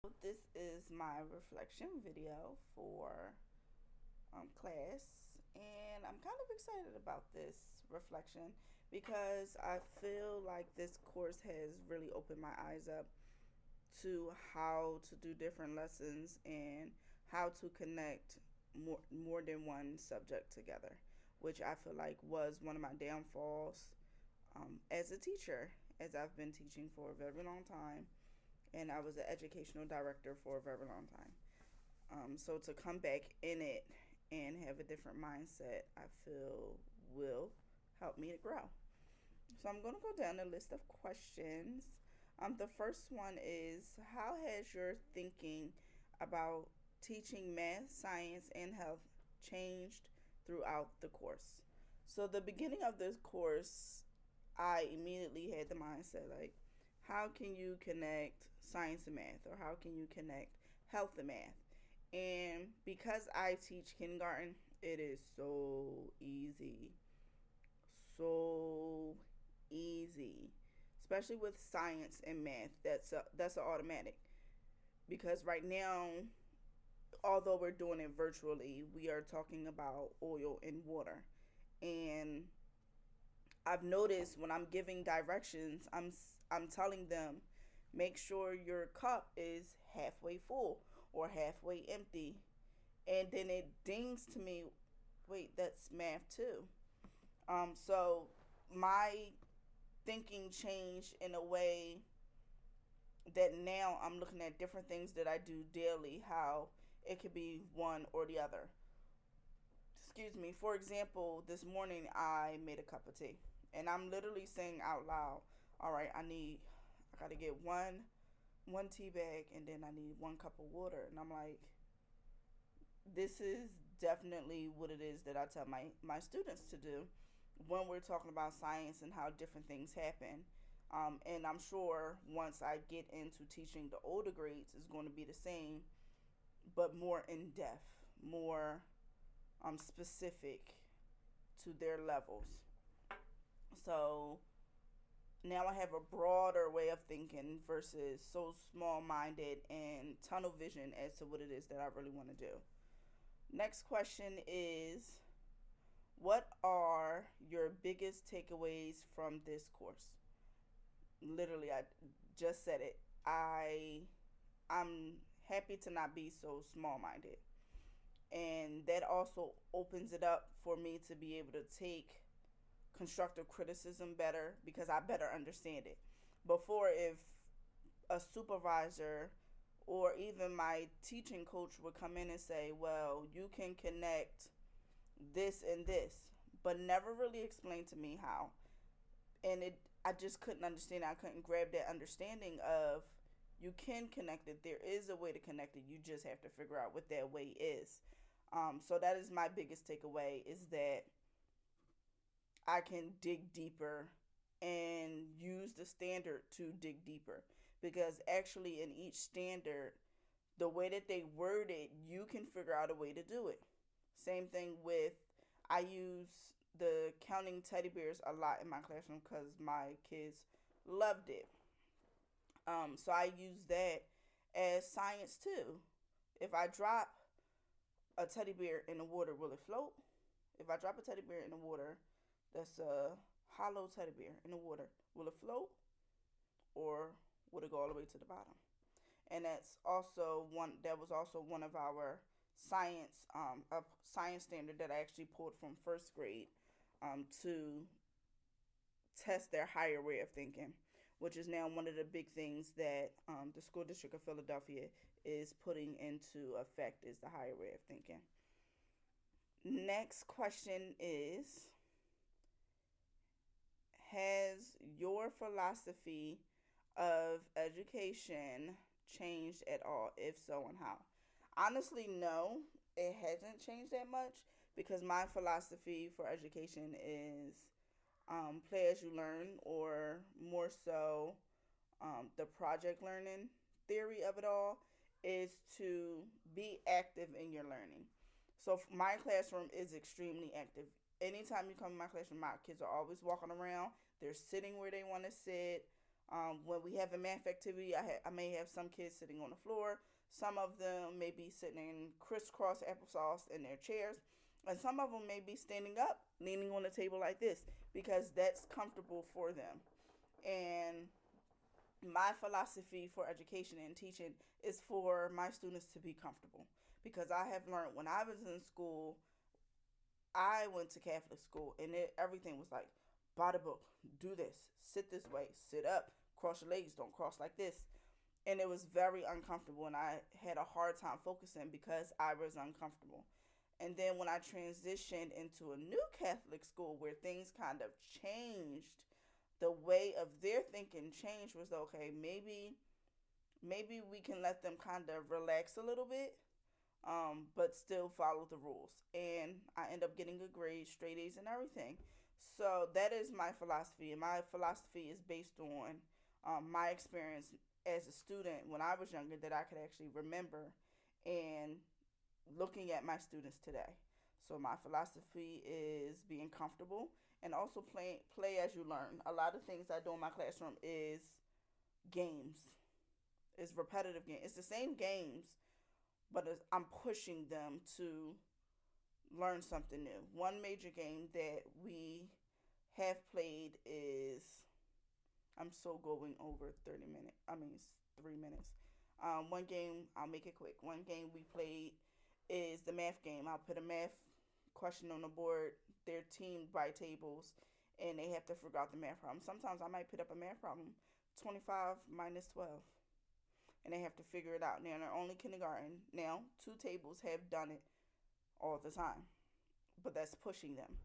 This is my reflection video for class, and I'm kind of excited about this reflection because I feel like this course has really opened my eyes up to how to do different lessons and how to connect more than one subject together, which I feel like was one of my downfalls as a teacher, as I've been teaching for a very long time, and I was an educational director for a very long time. So to come back in it and have a different mindset, I feel will help me to grow. So I'm going to go down the list of questions. The first one is, how has your thinking about teaching math, science, and health changed throughout the course? So the beginning of this course, I immediately had the mindset like, how can you connect science and math, or how can you connect health and math? And because I teach kindergarten, it is so easy. So easy. Especially with science and math. That's an automatic. Because right now, although we're doing it virtually, we are talking about oil and water. And I've noticed when I'm giving directions, I'm telling them, make sure your cup is halfway full or halfway empty. And then it dings to me, wait, that's math too. So my thinking changed in a way that now I'm looking at different things that I do daily, how it could be one or the other. Excuse me. For example, this morning I made a cup of tea, and I'm literally saying out loud, all right, I gotta get one tea bag, and then I need 1 cup of water. And I'm like, this is definitely what it is that I tell my students to do when we're talking about science and how different things happen. And I'm sure once I get into teaching the older grades, it's going to be the same, but more in depth, more specific to their levels. So now I have a broader way of thinking versus so small minded and tunnel vision as to what it is that I really want to do. Next question is, what are your biggest takeaways from this course? Literally, I just said it. I'm happy to not be so small minded. And that also opens it up for me to be able to take constructive criticism better because I better understand it. Before, if a supervisor or even my teaching coach would come in and say, well, you can connect this and this, but never really explain to me how. And I just couldn't understand it. I couldn't grab that understanding of, you can connect it. There is a way to connect it. You just have to figure out what that way is. So that is my biggest takeaway, is that I can dig deeper and use the standard to dig deeper. Because actually, in each standard, the way that they word it, you can figure out a way to do it. Same thing with, I use the counting teddy bears a lot in my classroom because my kids loved it. So I use that as science too. If I drop a teddy bear in the water, will it float? If I drop a teddy bear in the water, that's a hollow teddy bear in the water, will it float, or will it go all the way to the bottom? And that was also one of our a science standard that I actually pulled from first grade, to test their higher way of thinking, which is now one of the big things that the school district of Philadelphia is putting into effect, is the higher way of thinking. Next question is, has your philosophy of education changed at all? If so, and how? Honestly, no, it hasn't changed that much, because my philosophy for education is, play as you learn, or more so, the project learning theory of it all is to be active in your learning. So my classroom is extremely active. Anytime you come to my classroom, my kids are always walking around. They're sitting where they want to sit. When we have a math activity, I may have some kids sitting on the floor. Some of them may be sitting in crisscross applesauce in their chairs. And some of them may be standing up, leaning on the table like this, because that's comfortable for them. And my philosophy for education and teaching is for my students to be comfortable. Because I have learned when I was in school, I went to Catholic school, and everything was like, by the book, do this, sit this way, sit up, cross your legs, don't cross like this. And it was very uncomfortable, and I had a hard time focusing because I was uncomfortable. And then when I transitioned into a new Catholic school where things kind of changed, the way of their thinking changed was okay, maybe we can let them kind of relax a little bit, but still follow the rules. And I end up getting a grade, straight A's, and everything. So that is my philosophy, and my philosophy is based on my experience as a student when I was younger that I could actually remember, and looking at my students today. So my philosophy is being comfortable and also play as you learn. A lot of things I do in my classroom is games. It's repetitive games. It's the same games, but I'm pushing them to learn something new. One major game that we have played is, I'm so going over 30 minutes. I mean, it's 3 minutes. One game, I'll make it quick. One game we played is the math game. I'll put a math question on the board. They're teamed by tables, and they have to figure out the math problem. Sometimes I might put up a math problem, 25 minus 12, and they have to figure it out. Now, they're only kindergarten. Now, 2 tables have done it all the time, but that's pushing them.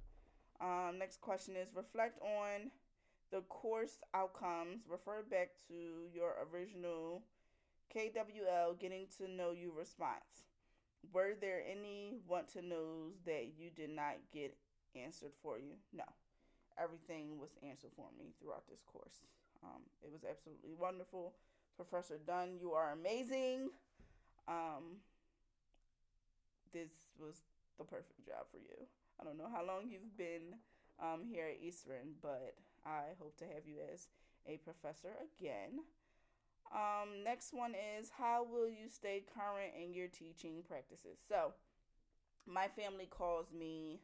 Next question is, reflect on the course outcomes. Refer back to your original KWL getting to know you response. Were there any want to knows that you did not get answered for you? No. Everything was answered for me throughout this course. It was absolutely wonderful. Professor Dunn, you are amazing. This was the perfect job for you. I don't know how long you've been here at Eastern, but I hope to have you as a professor again. Next one is, how will you stay current in your teaching practices? So, my family calls me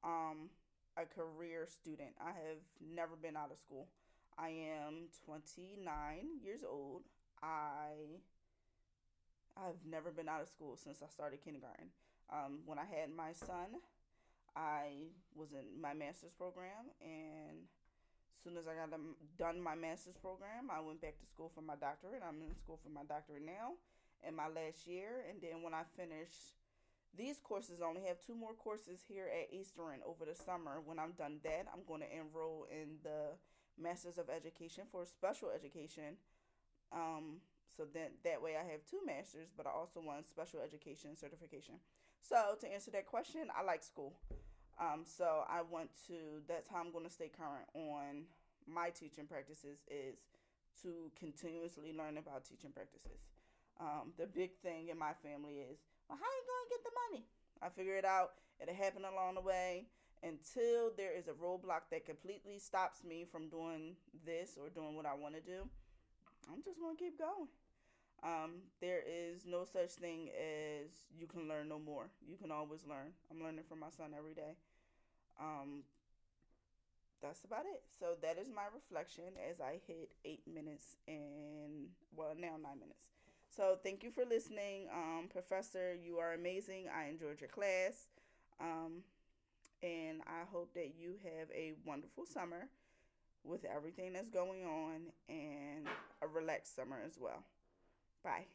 a career student. I have never been out of school. I am 29 years old. I've never been out of school since I started kindergarten. When I had my son, I was in my master's program, and as soon as I got done my master's program, I went back to school for my doctorate. I'm in school for my doctorate now in my last year. And then when I finish these courses, I only have 2 more courses here at Eastern over the summer. When I'm done that, I'm going to enroll in the Masters of Education for Special Education. So then that way I have 2 masters, but I also want special education certification. So to answer that question, I like school. So I want to, that's how I'm going to stay current on my teaching practices, is to continuously learn about teaching practices. The big thing in my family is, well, how are you going to get the money? I figure it out. It'll happen along the way until there is a roadblock that completely stops me from doing this or doing what I want to do. I'm just going to keep going. There is no such thing as you can learn no more. You can always learn. I'm learning from my son every day. That's about it. So that is my reflection as I hit 8 minutes and, well, now 9 minutes. So thank you for listening. Professor, you are amazing. I enjoyed your class. And I hope that you have a wonderful summer with everything that's going on, and a relaxed summer as well. Bye.